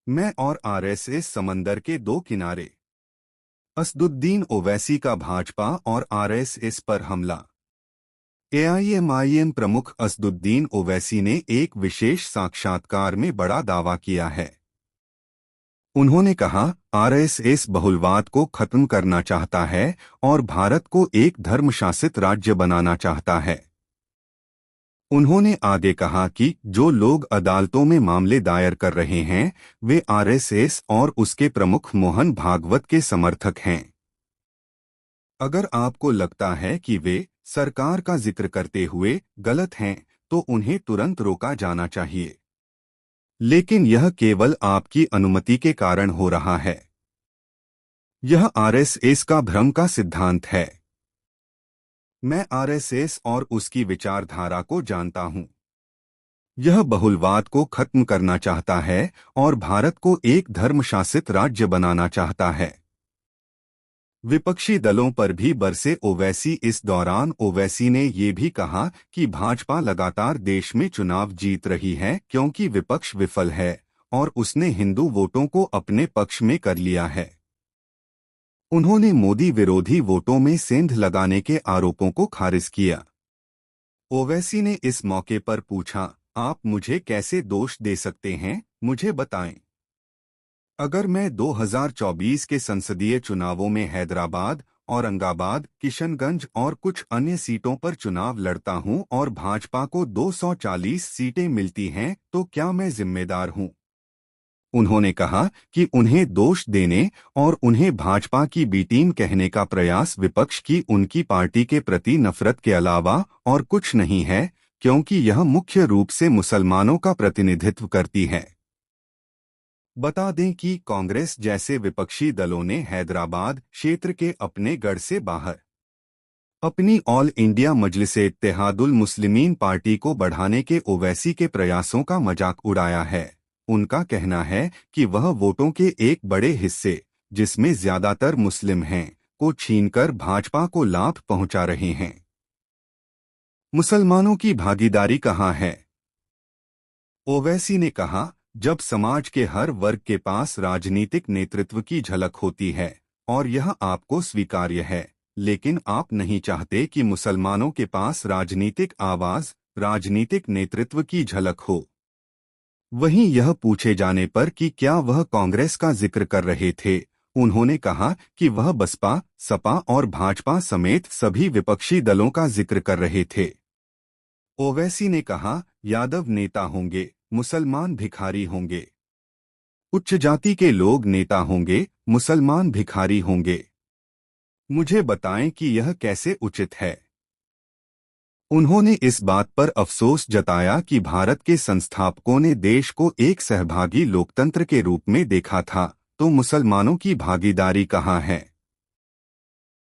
मैं और आरएसएस समंदर के दो किनारे। असदुद्दीन ओवैसी का भाजपा और आरएसएस पर हमला। एआईएमआईएम प्रमुख असदुद्दीन ओवैसी ने एक विशेष साक्षात्कार में बड़ा दावा किया है। उन्होंने कहा, आरएसएस बहुलवाद को खत्म करना चाहता है और भारत को एक धर्मशासित राज्य बनाना चाहता है। उन्होंने आगे कहा कि जो लोग अदालतों में मामले दायर कर रहे हैं वे आरएसएस और उसके प्रमुख मोहन भागवत के समर्थक हैं। अगर आपको लगता है कि वे सरकार का जिक्र करते हुए गलत हैं तो उन्हें तुरंत रोका जाना चाहिए, लेकिन यह केवल आपकी अनुमति के कारण हो रहा है। यह आरएसएस का भ्रम का सिद्धांत है। मैं आरएसएस और उसकी विचारधारा को जानता हूं। यह बहुलवाद को खत्म करना चाहता है और भारत को एक धर्मशासित राज्य बनाना चाहता है। विपक्षी दलों पर भी बरसे ओवैसी। इस दौरान ओवैसी ने ये भी कहा कि भाजपा लगातार देश में चुनाव जीत रही है क्योंकि विपक्ष विफल है और उसने हिंदू वोटों को अपने पक्ष में कर लिया है। उन्होंने मोदी विरोधी वोटों में सेंध लगाने के आरोपों को खारिज किया। ओवैसी ने इस मौके पर पूछा, आप मुझे कैसे दोष दे सकते हैं, मुझे बताएं। अगर मैं 2024 के संसदीय चुनावों में हैदराबाद, औरंगाबाद, किशनगंज और कुछ अन्य सीटों पर चुनाव लड़ता हूं और भाजपा को 240 सीटें मिलती हैं तो क्या मैं जिम्मेदार हूं? उन्होंने कहा कि उन्हें दोष देने और उन्हें भाजपा की बी टीम कहने का प्रयास विपक्ष की उनकी पार्टी के प्रति नफरत के अलावा और कुछ नहीं है, क्योंकि यह मुख्य रूप से मुसलमानों का प्रतिनिधित्व करती है। बता दें कि कांग्रेस जैसे विपक्षी दलों ने हैदराबाद क्षेत्र के अपने गढ़ से बाहर अपनी ऑल इंडिया मजलिस-ए-इत्तेहादुल मुस्लिमीन पार्टी को बढ़ाने के ओवैसी के प्रयासों का मजाक उड़ाया है। उनका कहना है कि वह वोटों के एक बड़े हिस्से, जिसमें ज्यादातर मुस्लिम हैं, को छीनकर भाजपा को लाभ पहुंचा रहे हैं। मुसलमानों की भागीदारी कहां है? ओवैसी ने कहा, जब समाज के हर वर्ग के पास राजनीतिक नेतृत्व की झलक होती है और यह आपको स्वीकार्य है, लेकिन आप नहीं चाहते कि मुसलमानों के पास राजनीतिक आवाज, राजनीतिक नेतृत्व की झलक हो। वहीं यह पूछे जाने पर कि क्या वह कांग्रेस का जिक्र कर रहे थे, उन्होंने कहा कि वह बसपा, सपा और भाजपा समेत सभी विपक्षी दलों का जिक्र कर रहे थे। ओवैसी ने कहा, यादव नेता होंगे, मुसलमान भिखारी होंगे। उच्च जाति के लोग नेता होंगे, मुसलमान भिखारी होंगे। मुझे बताएं कि यह कैसे उचित है। उन्होंने इस बात पर अफसोस जताया कि भारत के संस्थापकों ने देश को एक सहभागी लोकतंत्र के रूप में देखा था, तो मुसलमानों की भागीदारी कहाँ है।